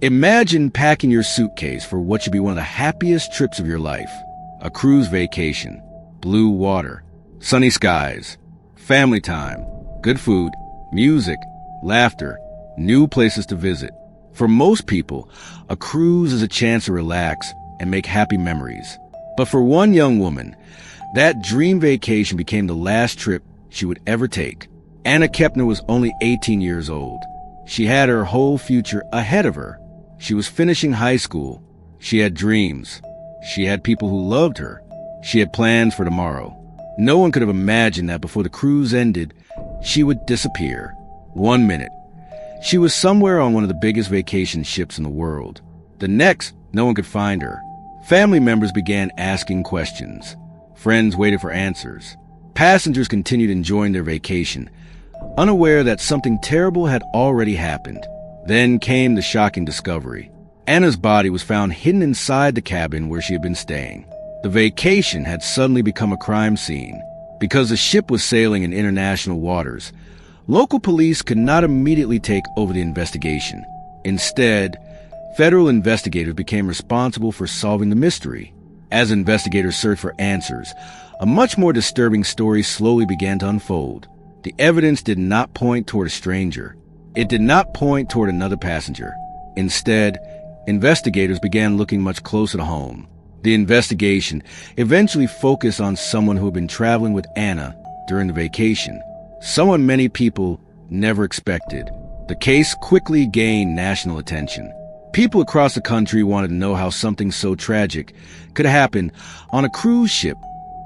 Imagine packing your suitcase for what should be one of the happiest trips of your life. A cruise vacation, blue water, sunny skies, family time, good food, music, laughter, new places to visit. For most people, a cruise is a chance to relax and make happy memories. But for one young woman, that dream vacation became the last trip she would ever take. Anna Kepner was only 18 years old. She had her whole future ahead of her. She was finishing high school. She had dreams. She had people who loved her. She had plans for tomorrow. No one could have imagined that before the cruise ended, she would disappear. 1 minute, she was somewhere on one of the biggest vacation ships in the world. The next, no one could find her. Family members began asking questions. Friends waited for answers. Passengers continued enjoying their vacation, unaware that something terrible had already happened. Then came the shocking discovery. Anna's body was found hidden inside the cabin where she had been staying. The vacation had suddenly become a crime scene. Because the ship was sailing in international waters, local police could not immediately take over the investigation. Instead, federal investigators became responsible for solving the mystery. As investigators searched for answers, a much more disturbing story slowly began to unfold. The evidence did not point toward a stranger. It did not point toward another passenger. Instead, investigators began looking much closer to home. The investigation eventually focused on someone who had been traveling with Anna during the vacation, someone many people never expected. The case quickly gained national attention. People across the country wanted to know how something so tragic could happen on a cruise ship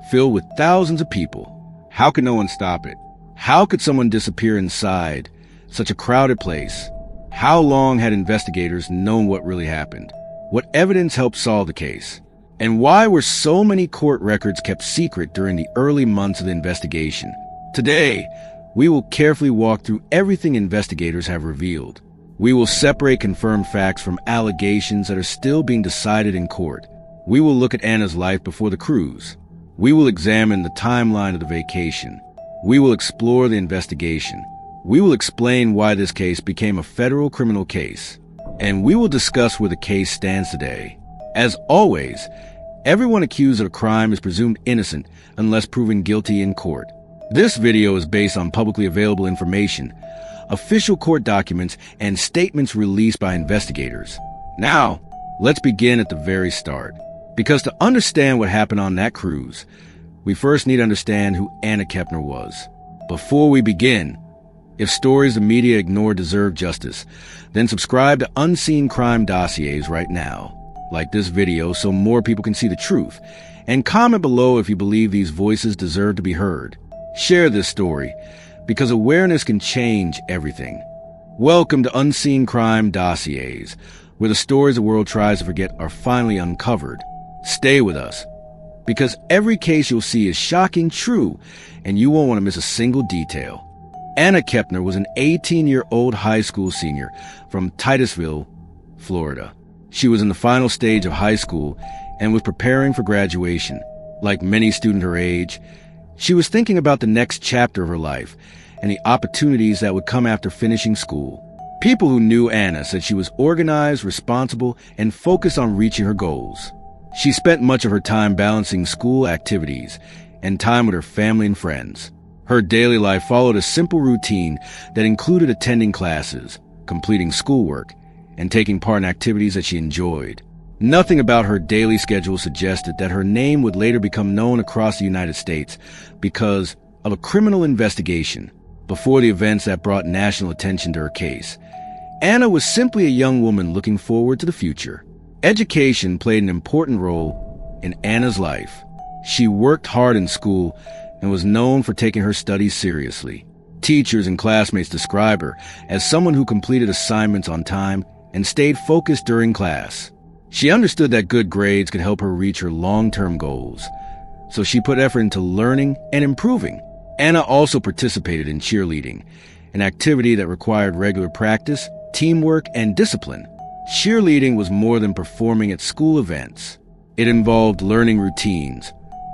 filled with thousands of people. How could no one stop it? How could someone disappear inside such a crowded place? How long had investigators known what really happened? What evidence helped solve the case? And why were so many court records kept secret during the early months of the investigation? Today, we will carefully walk through everything investigators have revealed. We will separate confirmed facts from allegations that are still being decided in court. We will look at Anna's life before the cruise. We will examine the timeline of the vacation. We will explore the investigation. We will explain why this case became a federal criminal case. And we will discuss where the case stands today. As always, everyone accused of a crime is presumed innocent unless proven guilty in court. This video is based on publicly available information, official court documents, and statements released by investigators. Now, let's begin at the very start. Because to understand what happened on that cruise, we first need to understand who Anna Kepner was. Before we begin, if stories the media ignore deserve justice, then subscribe to Unseen Crime Dossiers right now. Like this video so more people can see the truth, and comment below if you believe these voices deserve to be heard. Share this story, because awareness can change everything. Welcome to Unseen Crime Dossiers, where the stories the world tries to forget are finally uncovered. Stay with us, because every case you'll see is shocking true, and you won't want to miss a single detail. Anna Kepner was an 18-year-old high school senior from Titusville, Florida. She was in the final stage of high school and was preparing for graduation. Like many students her age, she was thinking about the next chapter of her life and the opportunities that would come after finishing school. People who knew Anna said she was organized, responsible, and focused on reaching her goals. She spent much of her time balancing school activities and time with her family and friends. Her daily life followed a simple routine that included attending classes, completing schoolwork, and taking part in activities that she enjoyed. Nothing about her daily schedule suggested that her name would later become known across the United States because of a criminal investigation before the events that brought national attention to her case. Anna was simply a young woman looking forward to the future. Education played an important role in Anna's life. She worked hard in school and was known for taking her studies seriously. Teachers and classmates describe her as someone who completed assignments on time and stayed focused during class. She understood that good grades could help her reach her long-term goals, so she put effort into learning and improving. Anna also participated in cheerleading, an activity that required regular practice, teamwork, and discipline. Cheerleading was more than performing at school events. It involved learning routines,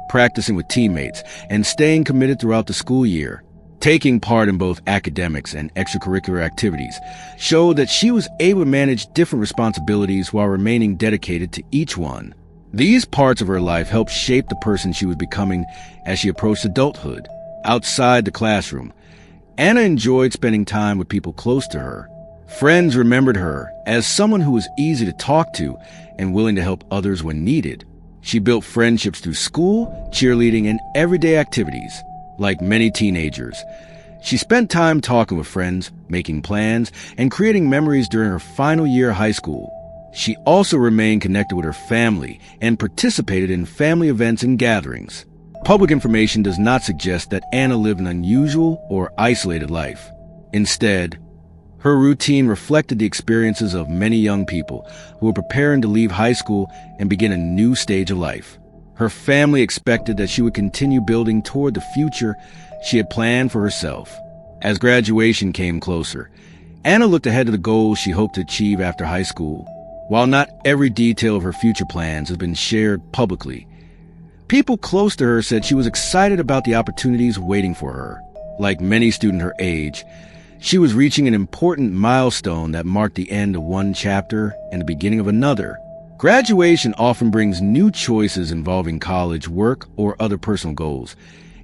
practicing with teammates, and staying committed throughout the school year. Taking part in both academics and extracurricular activities showed that she was able to manage different responsibilities while remaining dedicated to each one. These parts of her life helped shape the person she was becoming as she approached adulthood. Outside the classroom, Anna enjoyed spending time with people close to her. Friends remembered her as someone who was easy to talk to and willing to help others when needed. She built friendships through school, cheerleading, and everyday activities. Like many teenagers, she spent time talking with friends, making plans, and creating memories during her final year of high school. She also remained connected with her family and participated in family events and gatherings. Public information does not suggest that Anna lived an unusual or isolated life. Instead, her routine reflected the experiences of many young people who were preparing to leave high school and begin a new stage of life. Her family expected that she would continue building toward the future she had planned for herself. As graduation came closer, Anna looked ahead to the goals she hoped to achieve after high school. While not every detail of her future plans has been shared publicly, people close to her said she was excited about the opportunities waiting for her. Like many students her age, she was reaching an important milestone that marked the end of one chapter and the beginning of another. Graduation often brings new choices involving college, work, or other personal goals,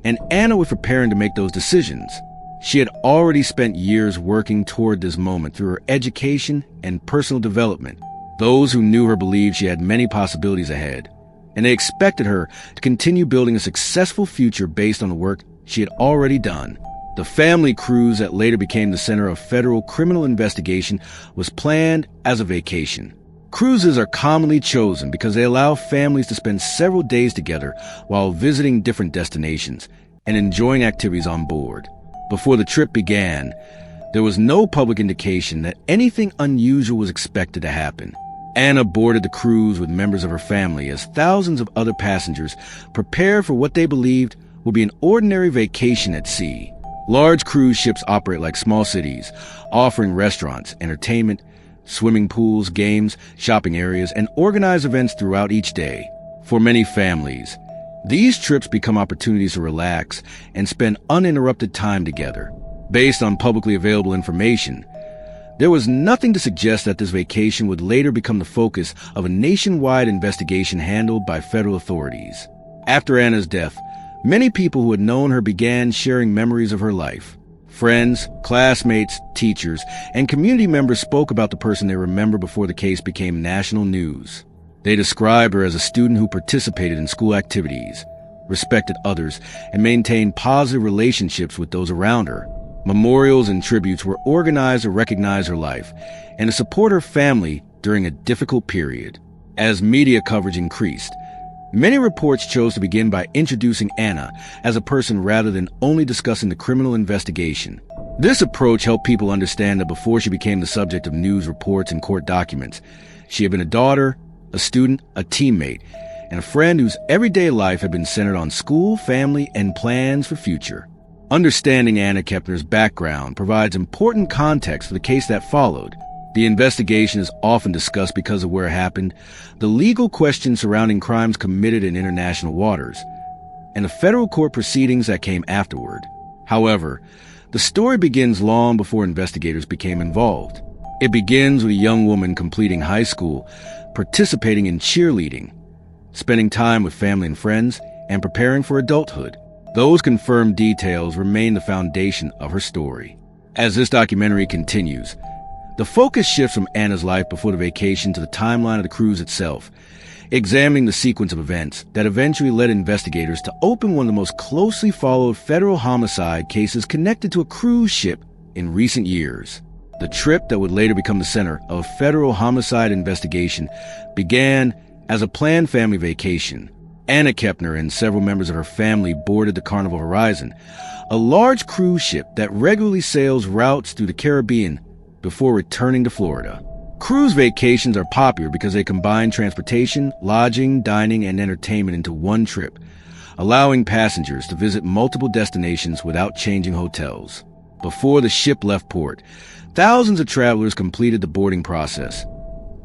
and Anna was preparing to make those decisions. She had already spent years working toward this moment through her education and personal development. Those who knew her believed she had many possibilities ahead, and they expected her to continue building a successful future based on the work she had already done. The family cruise that later became the center of federal criminal investigation was planned as a vacation. Cruises are commonly chosen because they allow families to spend several days together while visiting different destinations and enjoying activities on board. Before the trip began, there was no public indication that anything unusual was expected to happen. Anna boarded the cruise with members of her family as thousands of other passengers prepared for what they believed would be an ordinary vacation at sea. Large cruise ships operate like small cities, offering restaurants, entertainment, swimming pools, games, shopping areas, and organized events throughout each day. For many families, these trips become opportunities to relax and spend uninterrupted time together. Based on publicly available information, there was nothing to suggest that this vacation would later become the focus of a nationwide investigation handled by federal authorities. After Anna's death, many people who had known her began sharing memories of her life. Friends, classmates, teachers, and community members spoke about the person they remember before the case became national news. They described her as a student who participated in school activities, respected others, and maintained positive relationships with those around her. Memorials and tributes were organized to recognize her life and to support her family during a difficult period. As media coverage increased, many reports chose to begin by introducing Anna as a person rather than only discussing the criminal investigation. This approach helped people understand that before she became the subject of news reports and court documents, she had been a daughter, a student, a teammate, and a friend whose everyday life had been centered on school, family, and plans for future. Understanding Anna Kepner's background provides important context for the case that followed. The investigation is often discussed because of where it happened, the legal questions surrounding crimes committed in international waters, and the federal court proceedings that came afterward. However, the story begins long before investigators became involved. It begins with a young woman completing high school, participating in cheerleading, spending time with family and friends, and preparing for adulthood. Those confirmed details remain the foundation of her story. As this documentary continues, the focus shifts from Anna's life before the vacation to the timeline of the cruise itself, examining the sequence of events that eventually led investigators to open one of the most closely followed federal homicide cases connected to a cruise ship in recent years. The trip that would later become the center of a federal homicide investigation began as a planned family vacation. Anna Kepner and several members of her family boarded the Carnival Horizon, a large cruise ship that regularly sails routes through the Caribbean before returning to Florida. Cruise vacations are popular because they combine transportation, lodging, dining, and entertainment into one trip, allowing passengers to visit multiple destinations without changing hotels. Before the ship left port, thousands of travelers completed the boarding process,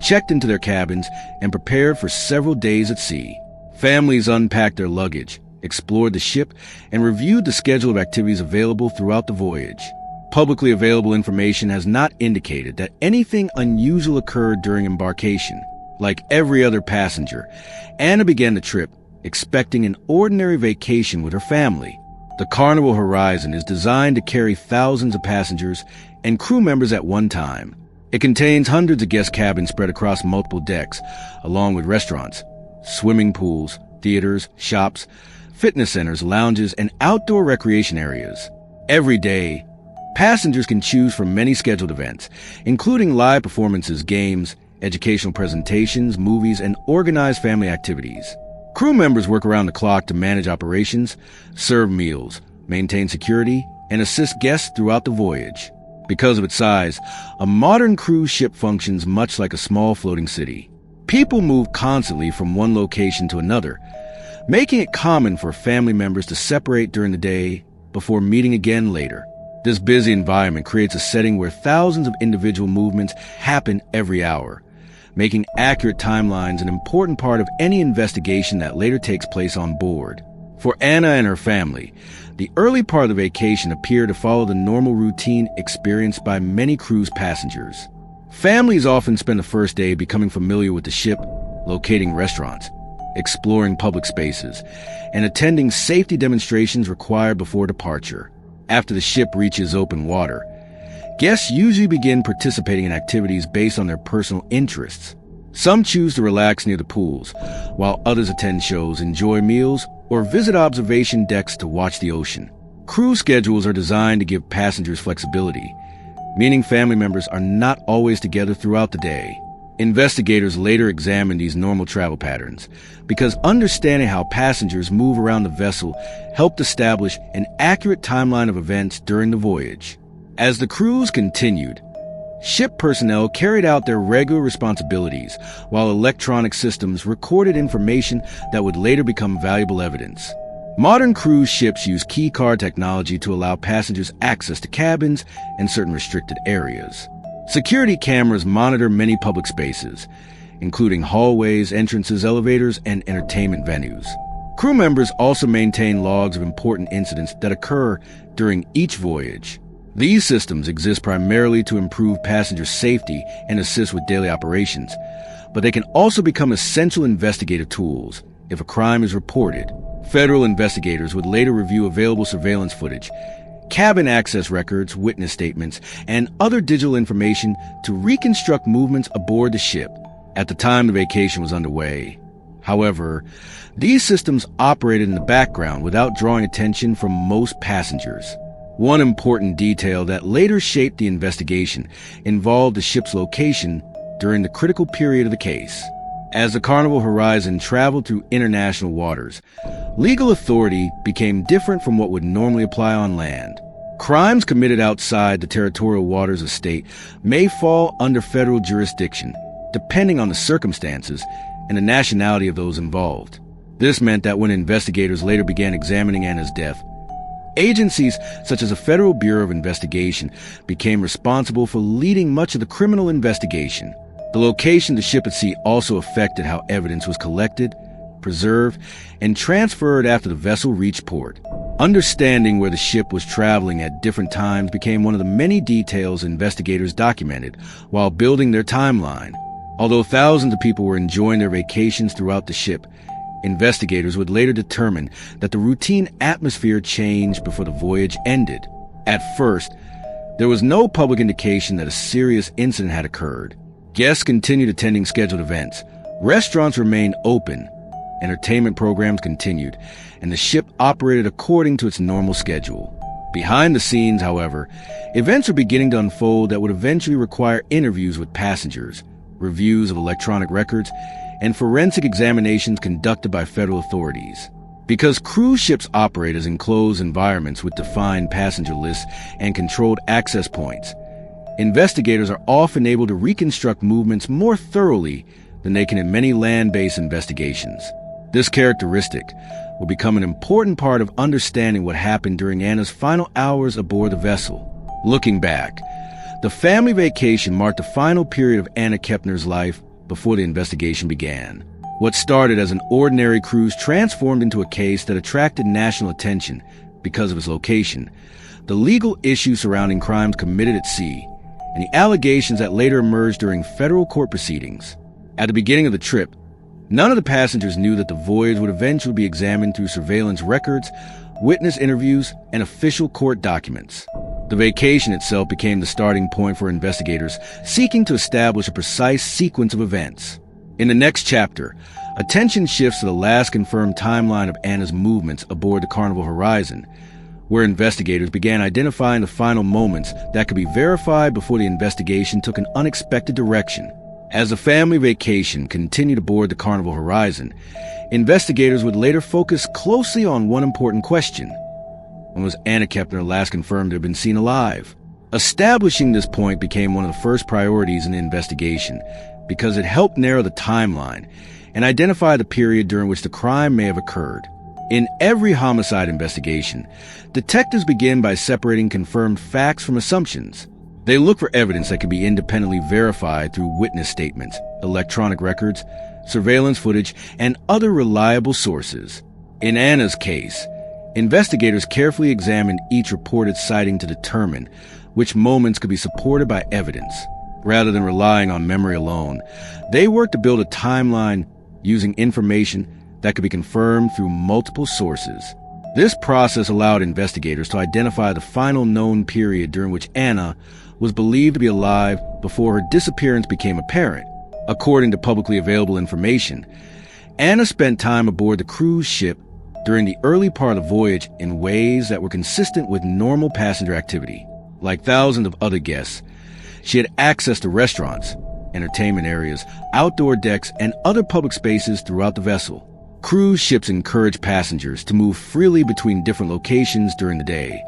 checked into their cabins, and prepared for several days at sea. Families unpacked their luggage, explored the ship, and reviewed the schedule of activities available throughout the voyage. Publicly available information has not indicated that anything unusual occurred during embarkation. Like every other passenger, Anna began the trip expecting an ordinary vacation with her family. The Carnival Horizon is designed to carry thousands of passengers and crew members at one time. It contains hundreds of guest cabins spread across multiple decks, along with restaurants, swimming pools, theaters, shops, fitness centers, lounges, and outdoor recreation areas. Every day, passengers can choose from many scheduled events, including live performances, games, educational presentations, movies, and organized family activities. Crew members work around the clock to manage operations, serve meals, maintain security, and assist guests throughout the voyage. Because of its size, a modern cruise ship functions much like a small floating city. People move constantly from one location to another, making it common for family members to separate during the day before meeting again later. This busy environment creates a setting where thousands of individual movements happen every hour, making accurate timelines an important part of any investigation that later takes place on board. For Anna and her family, the early part of the vacation appeared to follow the normal routine experienced by many cruise passengers. Families often spend the first day becoming familiar with the ship, locating restaurants, exploring public spaces, and attending safety demonstrations required before departure. After the ship reaches open water, guests usually begin participating in activities based on their personal interests. Some choose to relax near the pools, while others attend shows, enjoy meals, or visit observation decks to watch the ocean. Cruise schedules are designed to give passengers flexibility, meaning family members are not always together throughout the day. Investigators later examined these normal travel patterns because understanding how passengers move around the vessel helped establish an accurate timeline of events during the voyage. As the cruise continued, ship personnel carried out their regular responsibilities while electronic systems recorded information that would later become valuable evidence. Modern cruise ships use key card technology to allow passengers access to cabins and certain restricted areas. Security cameras monitor many public spaces, including hallways, entrances, elevators, and entertainment venues. Crew members also maintain logs of important incidents that occur during each voyage. These systems exist primarily to improve passenger safety and assist with daily operations, but they can also become essential investigative tools if a crime is reported. Federal investigators would later review available surveillance footage, cabin access records, witness statements, and other digital information to reconstruct movements aboard the ship at the time the vacation was underway. However, these systems operated in the background without drawing attention from most passengers. One important detail that later shaped the investigation involved the ship's location during the critical period of the case. As the Carnival Horizon traveled through international waters, legal authority became different from what would normally apply on land. Crimes committed outside the territorial waters of a state may fall under federal jurisdiction, depending on the circumstances and the nationality of those involved. This meant that when investigators later began examining Anna's death, agencies such as the Federal Bureau of Investigation became responsible for leading much of the criminal investigation. The location of the ship at sea also affected how evidence was collected, preserved, and transferred after the vessel reached port. Understanding where the ship was traveling at different times became one of the many details investigators documented while building their timeline. Although thousands of people were enjoying their vacations throughout the ship, investigators would later determine that the routine atmosphere changed before the voyage ended. At first, there was no public indication that a serious incident had occurred. Guests continued attending scheduled events. Restaurants remained open. Entertainment programs continued, and the ship operated according to its normal schedule. Behind the scenes, however, events were beginning to unfold that would eventually require interviews with passengers, reviews of electronic records, and forensic examinations conducted by federal authorities. Because cruise ships operate as enclosed environments with defined passenger lists and controlled access points, investigators are often able to reconstruct movements more thoroughly than they can in many land-based investigations. This characteristic will become an important part of understanding what happened during Anna's final hours aboard the vessel. Looking back, the family vacation marked the final period of Anna Kepner's life before the investigation began. What started as an ordinary cruise transformed into a case that attracted national attention because of its location, the legal issues surrounding crimes committed at sea, and the allegations that later emerged during federal court proceedings. At the beginning of the trip, none of the passengers knew that the voyage would eventually be examined through surveillance records, witness interviews, and official court documents. The vacation itself became the starting point for investigators seeking to establish a precise sequence of events. In the next chapter, attention shifts to the last confirmed timeline of Anna's movements aboard the Carnival Horizon, where investigators began identifying the final moments that could be verified before the investigation took an unexpected direction. As the family vacation continued aboard the Carnival Horizon, investigators would later focus closely on one important question. When was Anna Kepner last confirmed to have been seen alive? Establishing this point became one of the first priorities in the investigation because it helped narrow the timeline and identify the period during which the crime may have occurred. In every homicide investigation, detectives begin by separating confirmed facts from assumptions. They look for evidence that can be independently verified through witness statements, electronic records, surveillance footage, and other reliable sources. In Anna's case, investigators carefully examined each reported sighting to determine which moments could be supported by evidence. Rather than relying on memory alone, they worked to build a timeline using information that could be confirmed through multiple sources. This process allowed investigators to identify the final known period during which Anna was believed to be alive before her disappearance became apparent. According to publicly available information, Anna spent time aboard the cruise ship during the early part of the voyage in ways that were consistent with normal passenger activity. Like thousands of other guests, she had access to restaurants, entertainment areas, outdoor decks, and other public spaces throughout the vessel. Cruise ships encourage passengers to move freely between different locations during the day,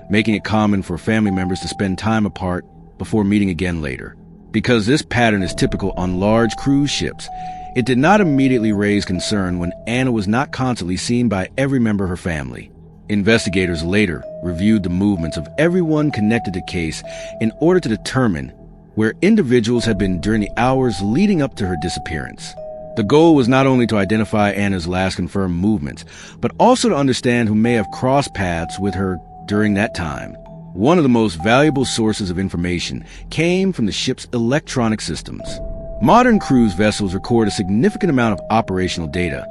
making it common for family members to spend time apart before meeting again later. Because this pattern is typical on large cruise ships, it did not immediately raise concern when Anna was not constantly seen by every member of her family. Investigators later reviewed the movements of everyone connected to the case in order to determine where individuals had been during the hours leading up to her disappearance. The goal was not only to identify Anna's last confirmed movements, but also to understand who may have crossed paths with her during that time. One of the most valuable sources of information came from the ship's electronic systems. Modern cruise vessels record a significant amount of operational data,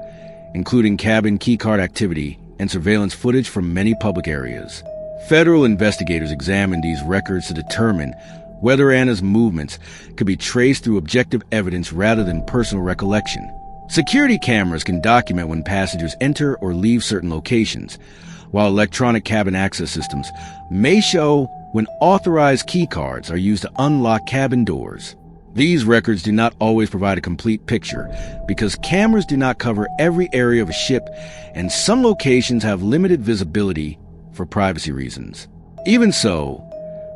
including cabin keycard activity and surveillance footage from many public areas. Federal investigators examined these records to determine whether Anna's movements could be traced through objective evidence rather than personal recollection. Security cameras can document when passengers enter or leave certain locations, while electronic cabin access systems may show when authorized keycards are used to unlock cabin doors. These records do not always provide a complete picture because cameras do not cover every area of a ship, and some locations have limited visibility for privacy reasons. Even so,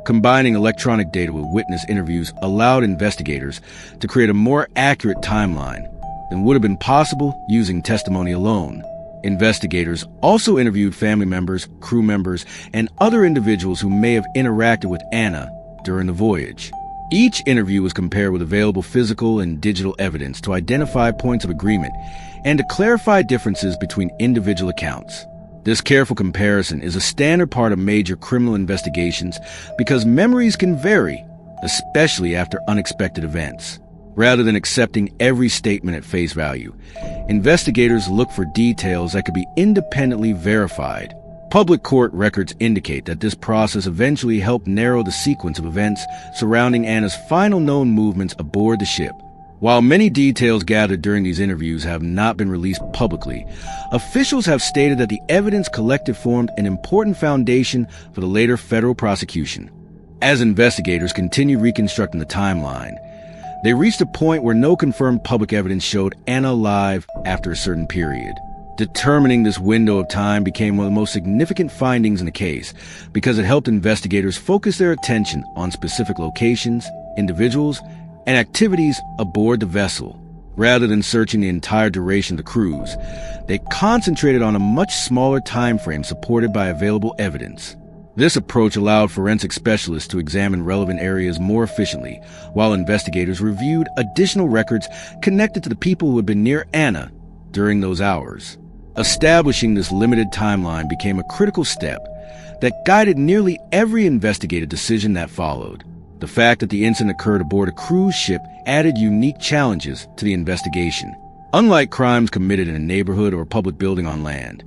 combining electronic data with witness interviews allowed investigators to create a more accurate timeline than would have been possible using testimony alone. Investigators also interviewed family members, crew members, and other individuals who may have interacted with Anna during the voyage. Each interview was compared with available physical and digital evidence to identify points of agreement and to clarify differences between individual accounts. This careful comparison is a standard part of major criminal investigations because memories can vary, especially after unexpected events. Rather than accepting every statement at face value, investigators look for details that could be independently verified. Public court records indicate that this process eventually helped narrow the sequence of events surrounding Anna's final known movements aboard the ship. While many details gathered during these interviews have not been released publicly, officials have stated that the evidence collected formed an important foundation for the later federal prosecution. As investigators continued reconstructing the timeline, they reached a point where no confirmed public evidence showed Anna alive after a certain period. Determining this window of time became one of the most significant findings in the case because it helped investigators focus their attention on specific locations, individuals, and activities aboard the vessel. Rather than searching the entire duration of the cruise, they concentrated on a much smaller time frame supported by available evidence. This approach allowed forensic specialists to examine relevant areas more efficiently, while investigators reviewed additional records connected to the people who had been near Anna during those hours. Establishing this limited timeline became a critical step that guided nearly every investigative decision that followed. The fact that the incident occurred aboard a cruise ship added unique challenges to the investigation. Unlike crimes committed in a neighborhood or public building on land,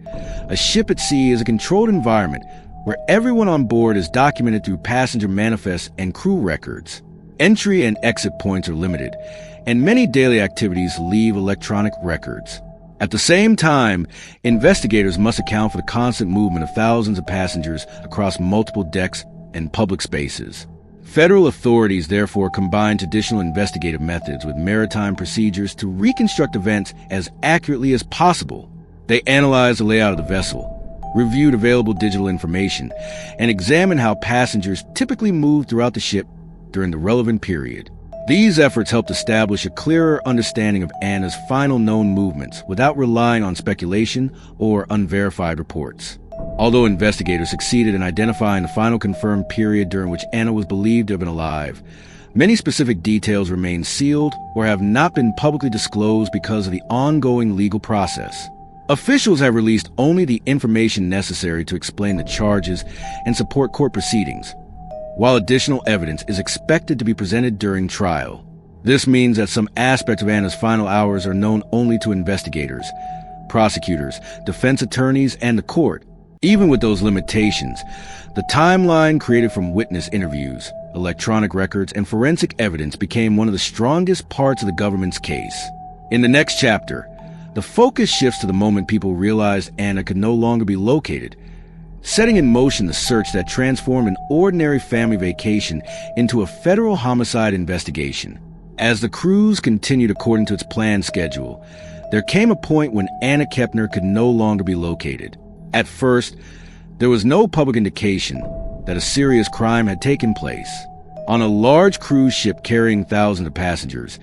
a ship at sea is a controlled environment where everyone on board is documented through passenger manifests and crew records. Entry and exit points are limited, and many daily activities leave electronic records. At the same time, investigators must account for the constant movement of thousands of passengers across multiple decks and public spaces. Federal authorities therefore combined traditional investigative methods with maritime procedures to reconstruct events as accurately as possible. They analyzed the layout of the vessel, reviewed available digital information, and examined how passengers typically moved throughout the ship during the relevant period. These efforts helped establish a clearer understanding of Anna's final known movements without relying on speculation or unverified reports. Although investigators succeeded in identifying the final confirmed period during which Anna was believed to have been alive, many specific details remain sealed or have not been publicly disclosed because of the ongoing legal process. Officials have released only the information necessary to explain the charges and support court proceedings, while additional evidence is expected to be presented during trial. This means that some aspects of Anna's final hours are known only to investigators, prosecutors, defense attorneys, and the court. Even with those limitations, the timeline created from witness interviews, electronic records, and forensic evidence became one of the strongest parts of the government's case. In the next chapter, the focus shifts to the moment people realized Anna could no longer be located, setting in motion the search that transformed an ordinary family vacation into a federal homicide investigation. As the cruise continued according to its planned schedule, there came a point when Anna Kepner could no longer be located. At first, there was no public indication that a serious crime had taken place. On a large cruise ship carrying thousands of passengers,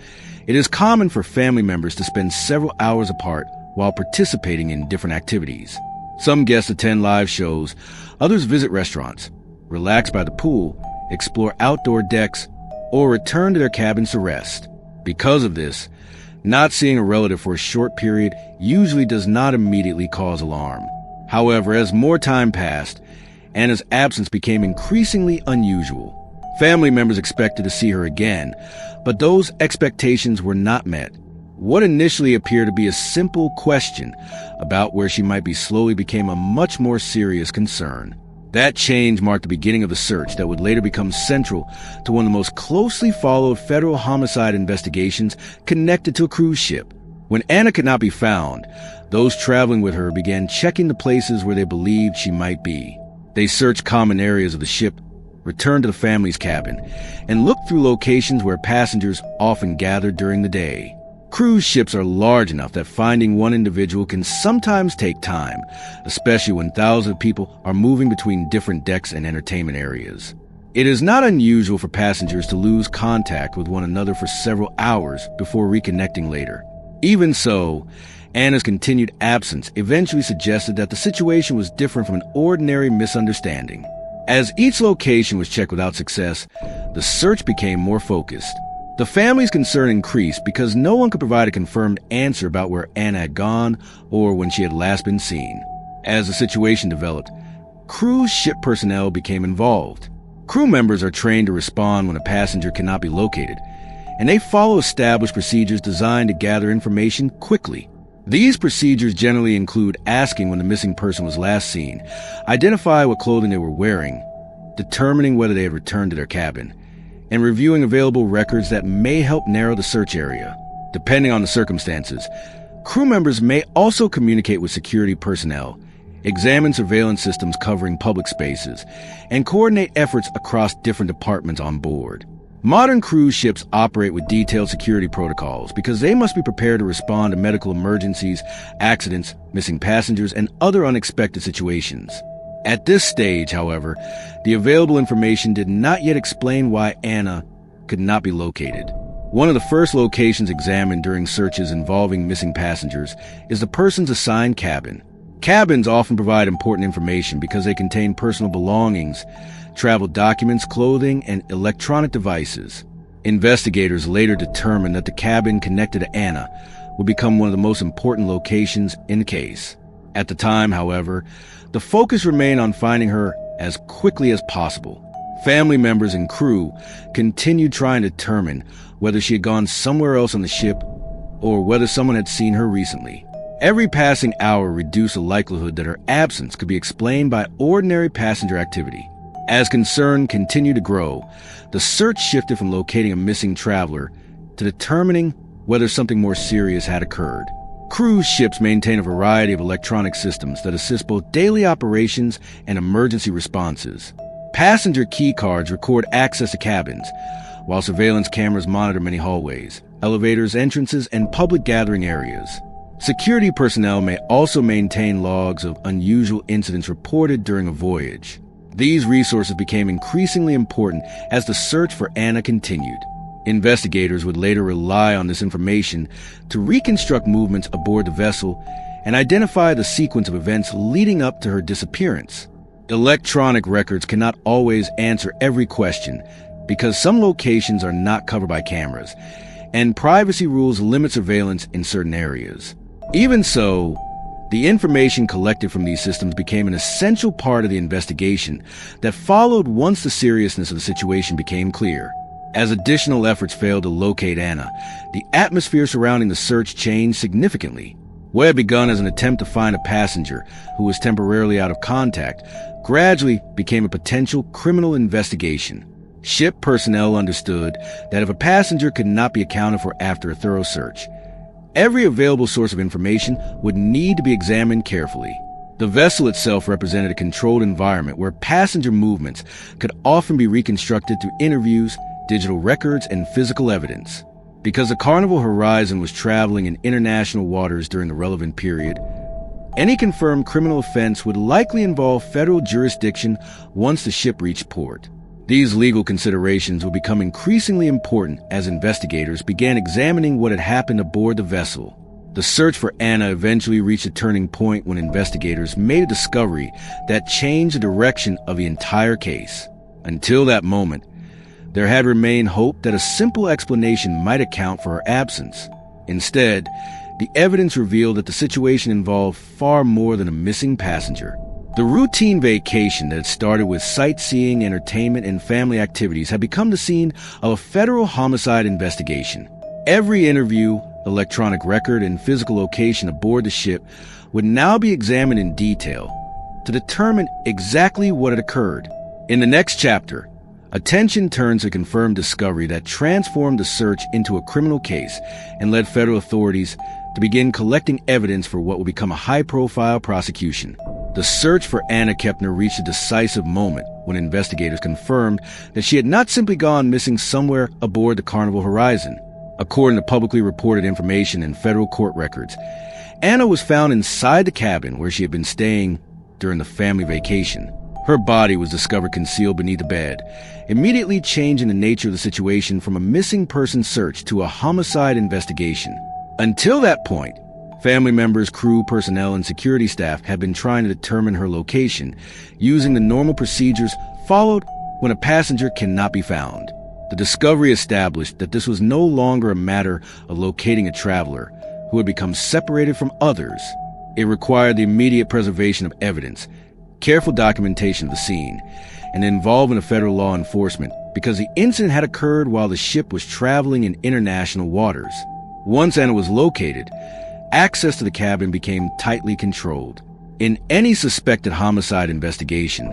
it is common for family members to spend several hours apart while participating in different activities. Some guests attend live shows, others visit restaurants, relax by the pool, explore outdoor decks, or return to their cabins to rest. Because of this, not seeing a relative for a short period usually does not immediately cause alarm. However, as more time passed, Anna's absence became increasingly unusual. Family members expected to see her again, but those expectations were not met. What initially appeared to be a simple question about where she might be slowly became a much more serious concern. That change marked the beginning of a search that would later become central to one of the most closely followed federal homicide investigations connected to a cruise ship. When Anna could not be found, those traveling with her began checking the places where they believed she might be. They searched common areas of the ship, returned to the family's cabin, and looked through locations where passengers often gathered during the day. Cruise ships are large enough that finding one individual can sometimes take time, especially when thousands of people are moving between different decks and entertainment areas. It is not unusual for passengers to lose contact with one another for several hours before reconnecting later. Even so, Anna's continued absence eventually suggested that the situation was different from an ordinary misunderstanding. As each location was checked without success, the search became more focused. The family's concern increased because no one could provide a confirmed answer about where Anna had gone or when she had last been seen. As the situation developed, cruise ship personnel became involved. Crew members are trained to respond when a passenger cannot be located, and they follow established procedures designed to gather information quickly. These procedures generally include asking when the missing person was last seen, identify what clothing they were wearing, determining whether they had returned to their cabin, and reviewing available records that may help narrow the search area. Depending on the circumstances, crew members may also communicate with security personnel, examine surveillance systems covering public spaces, and coordinate efforts across different departments on board. Modern cruise ships operate with detailed security protocols because they must be prepared to respond to medical emergencies, accidents, missing passengers, and other unexpected situations. At this stage, however, the available information did not yet explain why Anna could not be located. One of the first locations examined during searches involving missing passengers is the person's assigned cabin. Cabins often provide important information because they contain personal belongings, travel documents, clothing, and electronic devices. Investigators later determined that the cabin connected to Anna would become one of the most important locations in the case. At the time, however, the focus remained on finding her as quickly as possible. Family members and crew continued trying to determine whether she had gone somewhere else on the ship or whether someone had seen her recently. Every passing hour reduced the likelihood that her absence could be explained by ordinary passenger activity. As concern continued to grow, the search shifted from locating a missing traveler to determining whether something more serious had occurred. Cruise ships maintain a variety of electronic systems that assist both daily operations and emergency responses. Passenger key cards record access to cabins, while surveillance cameras monitor many hallways, elevators, entrances, and public gathering areas. Security personnel may also maintain logs of unusual incidents reported during a voyage. These resources became increasingly important as the search for Anna continued. Investigators would later rely on this information to reconstruct movements aboard the vessel and identify the sequence of events leading up to her disappearance. Electronic records cannot always answer every question because some locations are not covered by cameras, and privacy rules limit surveillance in certain areas. Even so, the information collected from these systems became an essential part of the investigation that followed once the seriousness of the situation became clear. As additional efforts failed to locate Anna, the atmosphere surrounding the search changed significantly. What had begun as an attempt to find a passenger who was temporarily out of contact gradually became a potential criminal investigation. Ship personnel understood that if a passenger could not be accounted for after a thorough search, every available source of information would need to be examined carefully. The vessel itself represented a controlled environment where passenger movements could often be reconstructed through interviews, digital records, and physical evidence. Because the Carnival Horizon was traveling in international waters during the relevant period, any confirmed criminal offense would likely involve federal jurisdiction once the ship reached port. These legal considerations would become increasingly important as investigators began examining what had happened aboard the vessel. The search for Anna eventually reached a turning point when investigators made a discovery that changed the direction of the entire case. Until that moment, there had remained hope that a simple explanation might account for her absence. Instead, the evidence revealed that the situation involved far more than a missing passenger. The routine vacation that had started with sightseeing, entertainment, and family activities had become the scene of a federal homicide investigation. Every interview, electronic record, and physical location aboard the ship would now be examined in detail to determine exactly what had occurred. In the next chapter, attention turns to a confirmed discovery that transformed the search into a criminal case and led federal authorities to begin collecting evidence for what would become a high-profile prosecution. The search for Anna Kepner reached a decisive moment when investigators confirmed that she had not simply gone missing somewhere aboard the Carnival Horizon. According to publicly reported information in federal court records, Anna was found inside the cabin where she had been staying during the family vacation. Her body was discovered concealed beneath the bed, immediately changing the nature of the situation from a missing person search to a homicide investigation. Until that point, family members, crew, personnel, and security staff had been trying to determine her location using the normal procedures followed when a passenger cannot be found. The discovery established that this was no longer a matter of locating a traveler who had become separated from others. It required the immediate preservation of evidence, careful documentation of the scene, and the involvement of federal law enforcement because the incident had occurred while the ship was traveling in international waters. Once Anna was located, access to the cabin became tightly controlled. In any suspected homicide investigation,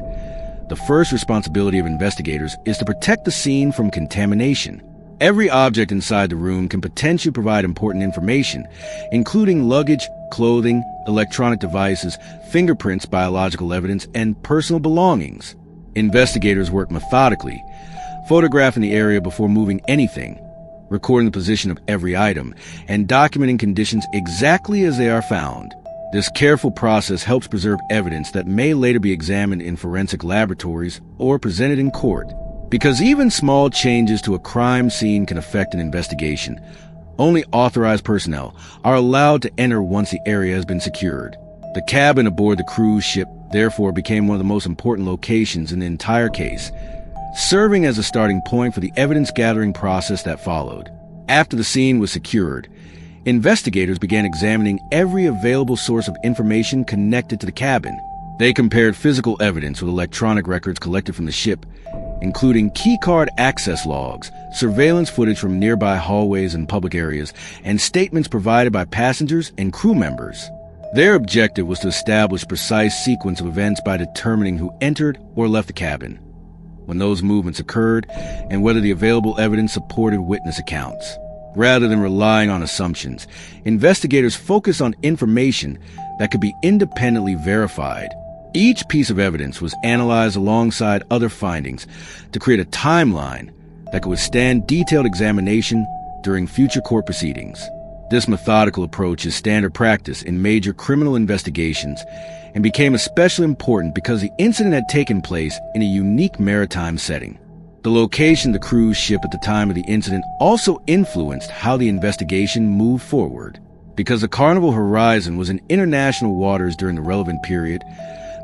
the first responsibility of investigators is to protect the scene from contamination. Every object inside the room can potentially provide important information, including luggage, clothing, electronic devices, fingerprints, biological evidence, and personal belongings. Investigators work methodically, photographing the area before moving anything, recording the position of every item, and documenting conditions exactly as they are found. This careful process helps preserve evidence that may later be examined in forensic laboratories or presented in court. Because even small changes to a crime scene can affect an investigation, only authorized personnel are allowed to enter once the area has been secured. The cabin aboard the cruise ship therefore became one of the most important locations in the entire case, serving as a starting point for the evidence-gathering process that followed. After the scene was secured, investigators began examining every available source of information connected to the cabin. They compared physical evidence with electronic records collected from the ship, including keycard access logs, surveillance footage from nearby hallways and public areas, and statements provided by passengers and crew members. Their objective was to establish precise sequence of events by determining who entered or left the cabin, when those movements occurred, and whether the available evidence supported witness accounts. Rather than relying on assumptions, investigators focused on information that could be independently verified. Each piece of evidence was analyzed alongside other findings to create a timeline that could withstand detailed examination during future court proceedings. This methodical approach is standard practice in major criminal investigations and became especially important because the incident had taken place in a unique maritime setting. The location of the cruise ship at the time of the incident also influenced how the investigation moved forward. Because the Carnival Horizon was in international waters during the relevant period,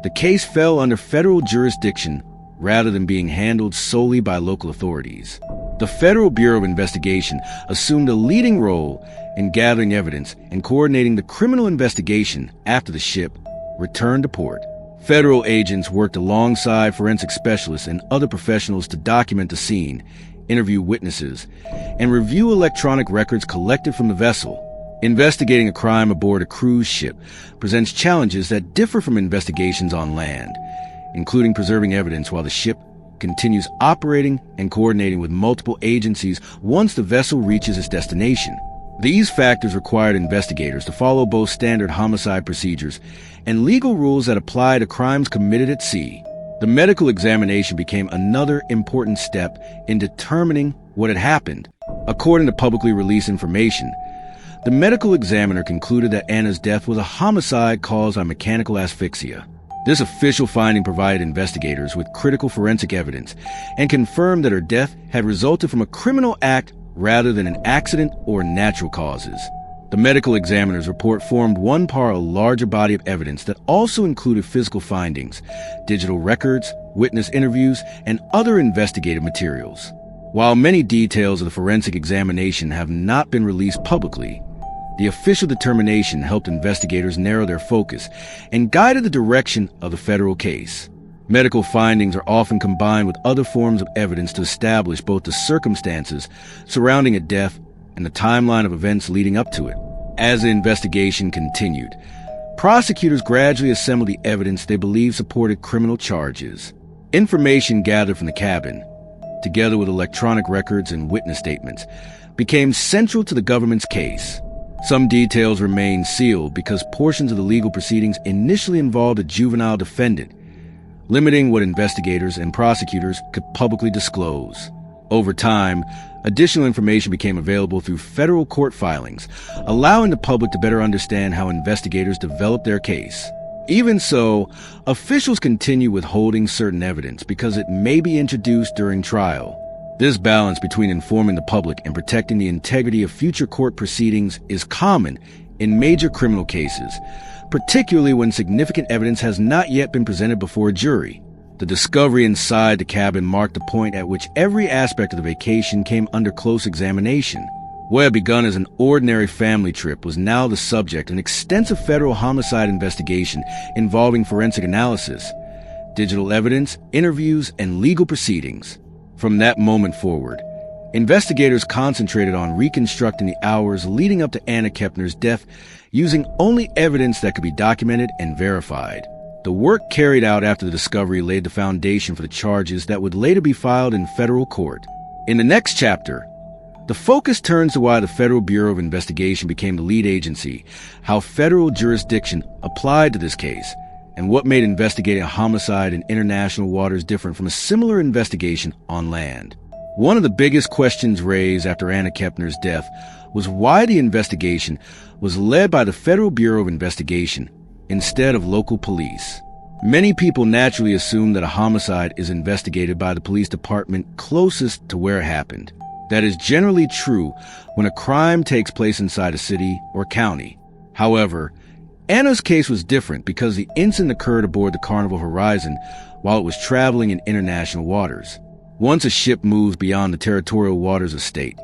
the case fell under federal jurisdiction rather than being handled solely by local authorities. The Federal Bureau of Investigation assumed a leading role in gathering evidence and coordinating the criminal investigation after the ship returned to port. Federal agents worked alongside forensic specialists and other professionals to document the scene, interview witnesses, and review electronic records collected from the vessel. Investigating a crime aboard a cruise ship presents challenges that differ from investigations on land, including preserving evidence while the ship continues operating and coordinating with multiple agencies once the vessel reaches its destination. These factors required investigators to follow both standard homicide procedures and legal rules that apply to crimes committed at sea. The medical examination became another important step in determining what had happened. According to publicly released information, the medical examiner concluded that Anna's death was a homicide caused by mechanical asphyxia. This official finding provided investigators with critical forensic evidence and confirmed that her death had resulted from a criminal act rather than an accident or natural causes. The medical examiner's report formed one part of a larger body of evidence that also included physical findings, digital records, witness interviews, and other investigative materials. While many details of the forensic examination have not been released publicly, the official determination helped investigators narrow their focus and guided the direction of the federal case. Medical findings are often combined with other forms of evidence to establish both the circumstances surrounding a death and the timeline of events leading up to it. As the investigation continued, prosecutors gradually assembled the evidence they believed supported criminal charges. Information gathered from the cabin, together with electronic records and witness statements, became central to the government's case. Some details remained sealed because portions of the legal proceedings initially involved a juvenile defendant, limiting what investigators and prosecutors could publicly disclose. Over time, additional information became available through federal court filings, allowing the public to better understand how investigators developed their case. Even so, officials continue withholding certain evidence because it may be introduced during trial. This balance between informing the public and protecting the integrity of future court proceedings is common in major criminal cases, particularly when significant evidence has not yet been presented before a jury. The discovery inside the cabin marked the point at which every aspect of the vacation came under close examination. What had begun as an ordinary family trip was now the subject of an extensive federal homicide investigation involving forensic analysis, digital evidence, interviews, and legal proceedings. From that moment forward, investigators concentrated on reconstructing the hours leading up to Anna Kepner's death using only evidence that could be documented and verified. The work carried out after the discovery laid the foundation for the charges that would later be filed in federal court. In the next chapter, the focus turns to why the Federal Bureau of Investigation became the lead agency, how federal jurisdiction applied to this case, and what made investigating a homicide in international waters different from a similar investigation on land. One of the biggest questions raised after Anna Kepner's death was why the investigation was led by the Federal Bureau of Investigation instead of local police. Many people naturally assume that a homicide is investigated by the police department closest to where it happened. That is generally true when a crime takes place inside a city or county. However, Anna's case was different because the incident occurred aboard the Carnival Horizon while it was traveling in international waters. Once a ship moves beyond the territorial waters of state,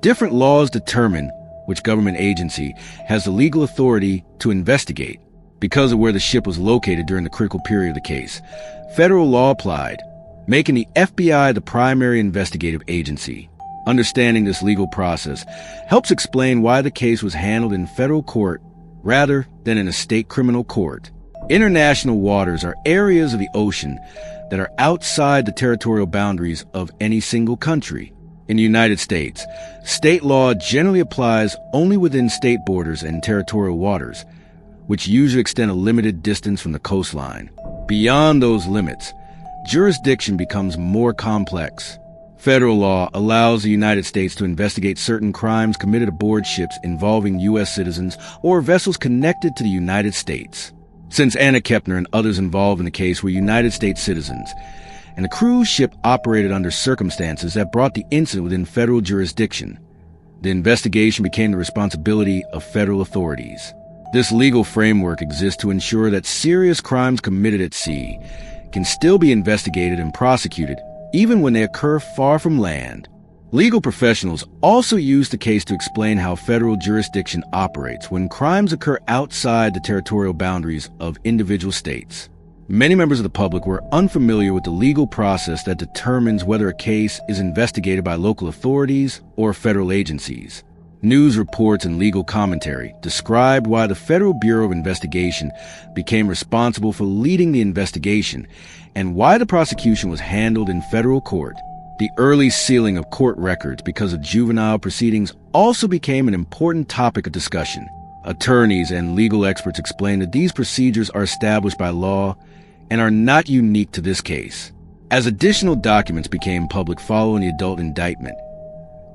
different laws determine which government agency has the legal authority to investigate. Because of where the ship was located during the critical period of the case, federal law applied, making the FBI the primary investigative agency. Understanding this legal process helps explain why the case was handled in federal court rather than in a state criminal court. International waters are areas of the ocean that are outside the territorial boundaries of any single country. In the United States, state law generally applies only within state borders and territorial waters, which usually extend a limited distance from the coastline. Beyond those limits, jurisdiction becomes more complex. Federal law allows the United States to investigate certain crimes committed aboard ships involving U.S. citizens or vessels connected to the United States. Since Anna Kepner and others involved in the case were United States citizens, and the cruise ship operated under circumstances that brought the incident within federal jurisdiction, the investigation became the responsibility of federal authorities. This legal framework exists to ensure that serious crimes committed at sea can still be investigated and prosecuted even when they occur far from land. Legal professionals also use the case to explain how federal jurisdiction operates when crimes occur outside the territorial boundaries of individual states. Many members of the public were unfamiliar with the legal process that determines whether a case is investigated by local authorities or federal agencies. News reports and legal commentary described why the Federal Bureau of Investigation became responsible for leading the investigation and why the prosecution was handled in federal court. The early sealing of court records because of juvenile proceedings also became an important topic of discussion. Attorneys and legal experts explained that these procedures are established by law and are not unique to this case. As additional documents became public following the adult indictment,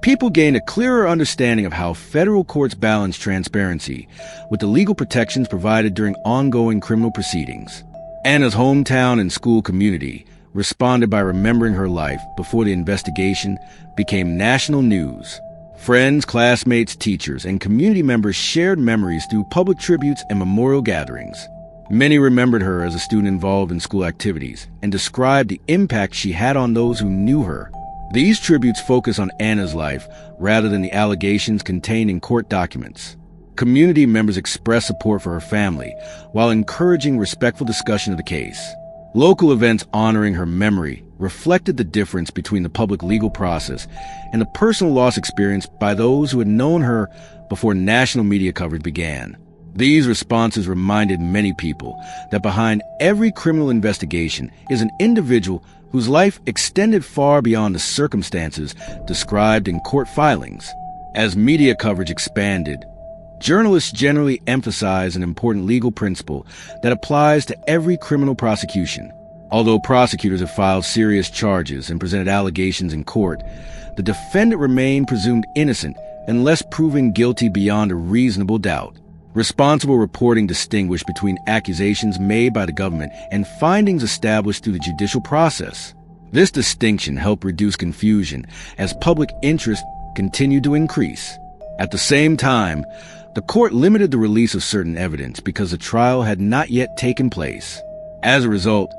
people gained a clearer understanding of how federal courts balance transparency with the legal protections provided during ongoing criminal proceedings. Anna's hometown and school community responded by remembering her life before the investigation became national news. Friends, classmates, teachers, and community members shared memories through public tributes and memorial gatherings. Many remembered her as a student involved in school activities and described the impact she had on those who knew her. These tributes focus on Anna's life rather than the allegations contained in court documents. Community members expressed support for her family while encouraging respectful discussion of the case. Local events honoring her memory reflected the difference between the public legal process and the personal loss experienced by those who had known her before national media coverage began. These responses reminded many people that behind every criminal investigation is an individual whose life extended far beyond the circumstances described in court filings. As media coverage expanded, journalists generally emphasize an important legal principle that applies to every criminal prosecution. Although prosecutors have filed serious charges and presented allegations in court, the defendant remained presumed innocent unless proven guilty beyond a reasonable doubt. Responsible reporting distinguished between accusations made by the government and findings established through the judicial process. This distinction helped reduce confusion as public interest continued to increase. At the same time, the court limited the release of certain evidence because the trial had not yet taken place. As a result,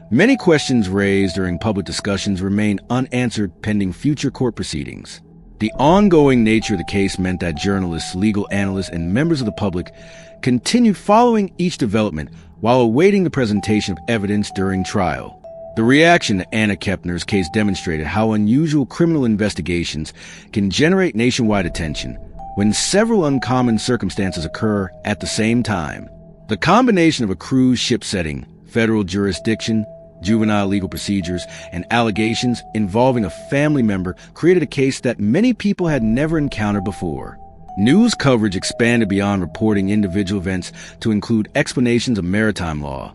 many questions raised during public discussions remained unanswered pending future court proceedings. The ongoing nature of the case meant that journalists, legal analysts, and members of the public continued following each development while awaiting the presentation of evidence during trial. The reaction to Anna Kepner's case demonstrated how unusual criminal investigations can generate nationwide attention when several uncommon circumstances occur at the same time. The combination of a cruise ship setting, federal jurisdiction, juvenile legal procedures, and allegations involving a family member created a case that many people had never encountered before. News coverage expanded beyond reporting individual events to include explanations of maritime law,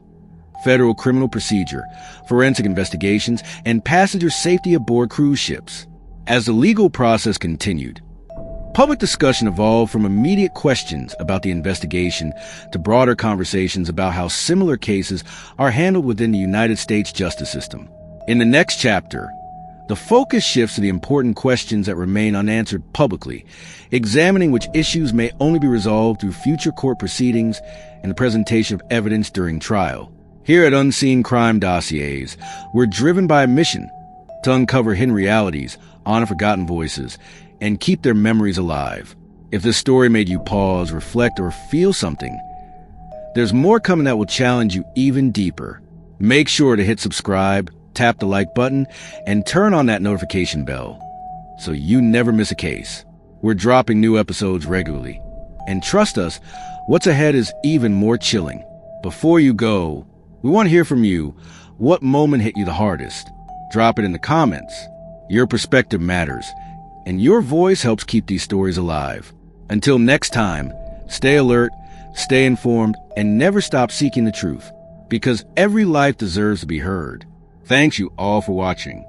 federal criminal procedure, forensic investigations, and passenger safety aboard cruise ships. As the legal process continued, public discussion evolved from immediate questions about the investigation to broader conversations about how similar cases are handled within the United States justice system. In the next chapter, The focus shifts to the important questions that remain unanswered publicly, examining which issues may only be resolved through future court proceedings and the presentation of evidence during trial. Here at Unseen Crime Dossiers, we're driven by a mission to uncover hidden realities, honor forgotten voices, and keep their memories alive. If this story made you pause, reflect, or feel something, there's more coming that will challenge you even deeper. Make sure to hit subscribe, tap the like button, and turn on that notification bell so you never miss a case. We're dropping new episodes regularly. And trust us, what's ahead is even more chilling. Before you go, we want to hear from you. What moment hit you the hardest? Drop it in the comments. Your perspective matters, and your voice helps keep these stories alive. Until next time, stay alert, stay informed, and never stop seeking the truth, because every life deserves to be heard. Thanks you all for watching.